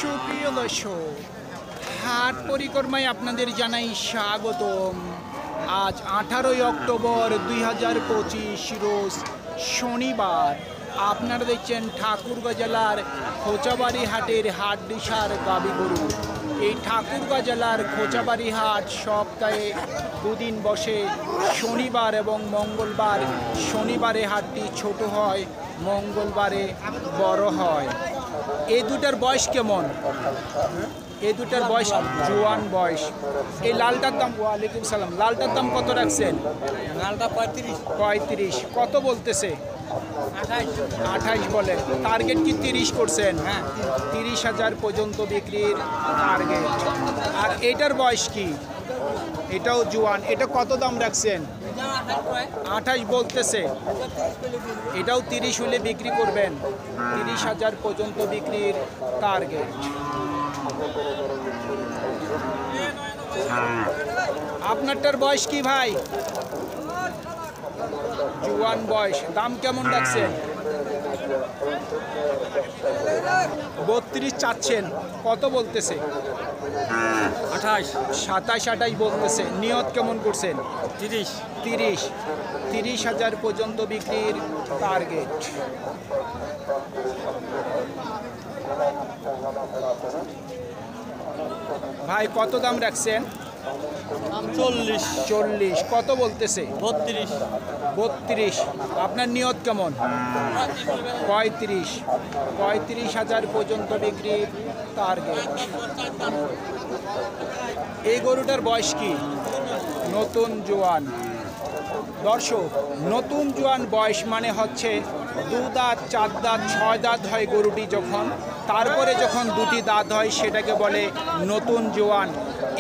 সুপ্রিয় দর্শক, হাট পরিক্রমায় আপনাদের জানাই স্বাগতম। আজ 18 অক্টোবর 2025 রোজ শনিবার। আপনারা দেখছেন ঠাকুরগাঁ জেলার খোঁচাবাড়ি হাটের হাট দিশার গাবি গরু। এই ঠাকুরগাঁ জেলার খোঁচাবাড়ি হাট সপ্তাহে দুদিন বসে, শনিবার এবং মঙ্গলবার। শনিবারে হাটটি ছোট হয়, মঙ্গলবারে বড় হয়। এই দুটার বয়স কেমন? এই দুটার বয়স জোয়ান বয়স। এই লালটার দাম, ওয়ালাইকুম সালাম, লালটার দাম কত রাখছেন? লালটা 35। কত বলতেছে? 28 বলে। টার্গেট কি 30 করছেন? হ্যাঁ, 30,000 পর্যন্ত বিক্রির টার্গেট। আর এটার বয়স কি? এটাও জোয়ান। এটা কত দাম রাখছেন? 28 বলতেছে। এটাও 30 হলে বিক্রি করবেন। 30,000 পর্যন্ত বিক্রির টার্গেট। আপনারটার বয়স কি ভাই? জোয়ান বয়স। দাম কেমন রাখছেন? 32 চাচ্ছেন। কত বলতেছে? 28, 27-28 বলতেছে। নিয়ত কেমন করছেন? 30, 30,000 পর্যন্ত বিক্রির টার্গেট। ভাই কত দাম রাখছেন? 40। কত বলতেছে? 32। আপনার নিয়ত কেমন? 35,000 পর্যন্ত বিক্রির টার্গেট। এই গরুটার বয়স কি? নতুন জোয়ান। দর্শক, নতুন জোয়ান বয়স মানে হচ্ছে 2 দাঁত, 4 দাঁত, 6 দাঁত হয় গরুটি যখন, তারপরে যখন 2টি দাঁত হয় সেটাকে বলে নতুন জোয়ান।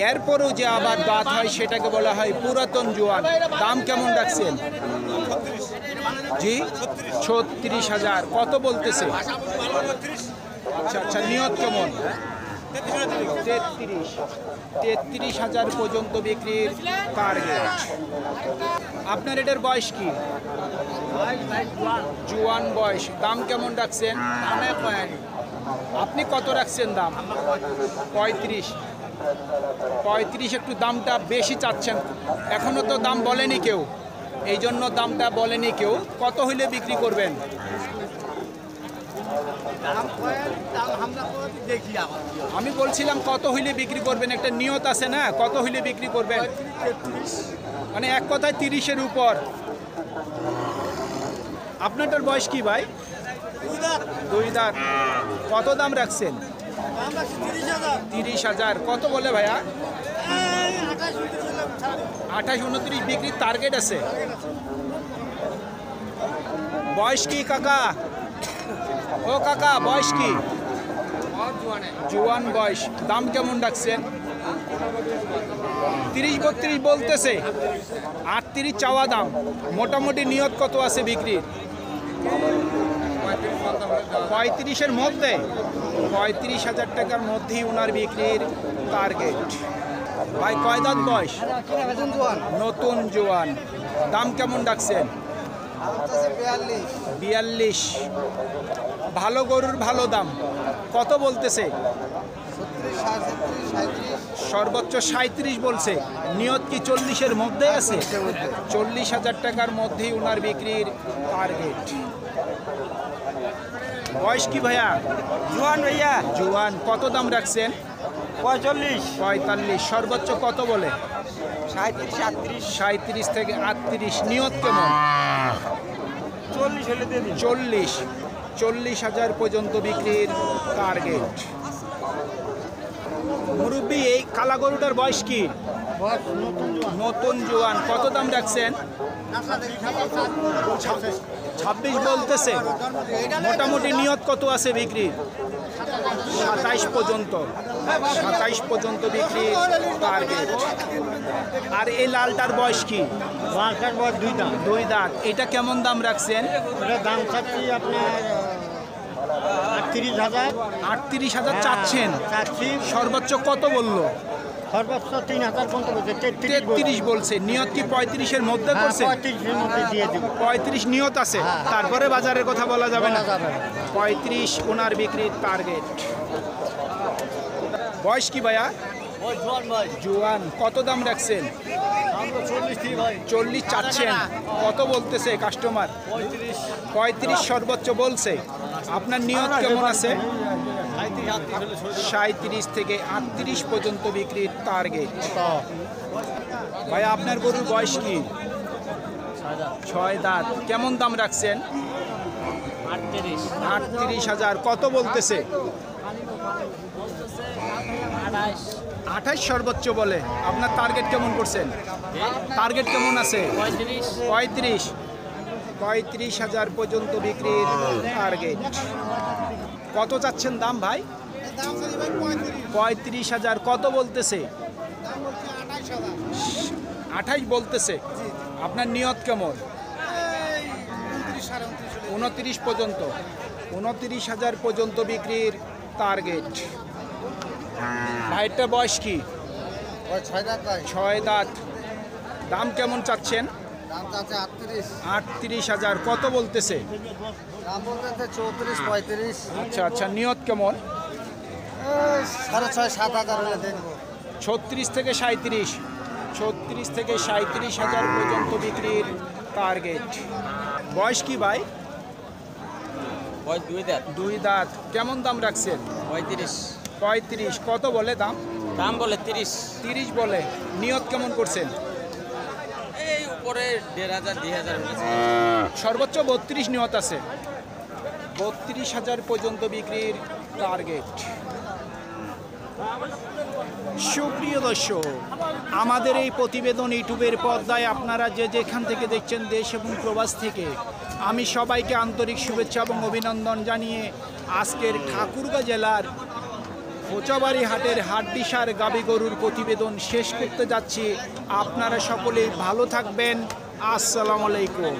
এরপরেও যে আবার দাঁত হয় সেটাকে বলা হয় পুরাতন জোয়ান। দাম কেমন রাখছেন? জি, 36,000। কত বলতেছে? আচ্ছা, নিয়ত কেমন? 33,000 পর্যন্ত বিক্রির টার্গেট। আপনার এটার বয়স কি? জোয়ান বয়স। দাম কেমন রাখছেন? আপনি কত রাখছেন দাম? 35। একটু দামটা বেশি চাচ্ছেন। এখনো তো দাম বলেনি কেউ, এই জন্য দামটা বলেনি কেউ। কত হইলে বিক্রি করবেন? আমি বলছিলাম কত হইলে বিক্রি করবেন, একটা নিয়ত আছে না? কত হইলে বিক্রি করবেন? মানে এক কথায় 30-এর উপর। আপনারটার বয়স কি ভাই? 2 দাঁত। কত দাম রাখছেন? 30,000। কত বলে ভাইয়া? 28-29 বিক্রির টার্গেট আছে। বয়স কি কাকা? ও কাকা, বয়স কি? জোয়ান বয়স। দাম কেমন রাখছেন? 30-32 বলতেছে। 38 চাওয়া দাম। মোটামুটি নিয়ত কত আছে বিক্রির? 35-এর মধ্যে। 35,000 টাকার মধ্যেই ওনার বিক্রির টার্গেট। ভাই কয় দাঁত বয়স? নতুন জোয়ান। দাম কেমন রাখছেন? 42। ভালো গরুর ভালো দাম। কত বলতেছে? সর্বোচ্চ 37 বলছে। নিয়ত কি 40-এর মধ্যে আছে? 40,000 টাকার মধ্যেই ওনার বিক্রির টার্গেট। বয়স কি ভাইয়া? জোয়ান ভাইয়া, জোয়ান। কত দাম রাখছেন? 45, সর্বোচ্চ কত বলে? 37, 37 থেকে 38। নিয়ত কেমন? 40 হলে দিয়ে দিন। 40,000 পর্যন্ত বিক্রির টার্গেট। মুরব্বী, এই কালা গরুটার বয়স কি? নতুন জোয়ান। কত দাম রাখছেন? 26 বলতেছে। মোটামুটি নিয়ত কত আছে বিক্রি? 27 পর্যন্ত বিক্রির টার্গেট। আর এই লালটার বয়স কি? লালটার বয়স 2 দাঁত। এটা কেমন দাম রাখছেন? দাম চাচ্ছি আপনার 38,000। 38,000 চাচ্ছেন। সর্বোচ্চ কত বললো? সর্বোচ্চ 3,000 পর্যন্ত বলছে। 33 বলছে। নিয়ত কি 35-এর মধ্যে করছে? 35-এর মধ্যে দিয়ে দেব। 35 নিয়ত আছে। তারপরে বাজারের কথা বলা যাবে না। 35 ওনার বিক্রির টার্গেট। বয়স কি ভাইয়া? ওই জোয়ান ভাই জোয়ান। কত দাম রাখছেন? আমরা 40 থেকে ভাই 40 চাচ্ছেন, কত বলতেছে কাস্টমার? 35 35 সর্বোচ্চ বলছে। আপনার নিয়ত কেমন আছে? 37 থেকে 38 পর্যন্ত বিক্রির টার্গেট। ভাইয়া আপনার গরুর বয়স কি? 6 দাঁত। কেমন দাম রাখছেন? 38,000। কত বলতেছে? 28 সর্বোচ্চ বলে। আপনার টার্গেট কেমন করছেন? টার্গেট কেমন আছে? 35,000 পর্যন্ত বিক্রির টার্গেট। কত চাচ্ছেন দাম ভাই? 35,000। কত বলতেছে? 28 বলতেছে। আপনার নিয়ত কেমন? 29 পর্যন্ত। 29,000 পর্যন্ত বিক্রির টার্গেট। ভাইটার বয়স কি? 6 দাঁত। দাম কেমন চাচ্ছেন? 38,000। কত বলতেছে? 34-35 আচ্ছা আচ্ছা। নিয়ত কেমন? 6,500-7,000 হলে দেখবো। 36 থেকে 37। 36 থেকে 37,000 পর্যন্ত বিক্রির টার্গেট। বয়স কি ভাই? ওই 2 দাঁত 2 দাঁত। কেমন দাম রাখছেন? 35। কত বলে দাম? দাম বলে 30। 30 বলে। নিয়ত কেমন করছেন? এই উপরে 1,500 2,000 হয়েছে। সর্বোচ্চ 32 নিয়ত আছে। 32,000 পর্যন্ত বিক্রির টার্গেট। সুপ্রিয় দর্শক, আমাদের এই প্রতিবেদন ইউটিউবের পর্দায় আপনারা যে যেখান থেকে দেখছেন, দেশ এবং প্রবাস থেকে, আমি সবাইকে আন্তরিক শুভেচ্ছা এবং অভিনন্দন জানিয়ে আজকের ঠাকুরগাঁ জেলার কোচাবাড়ি হাটের হাটডিসার গাবি গরুর প্রতিবেদন শেষ করতে যাচ্ছি। আপনারা সকলেই ভালো থাকবেন। আসসালামু আলাইকুম।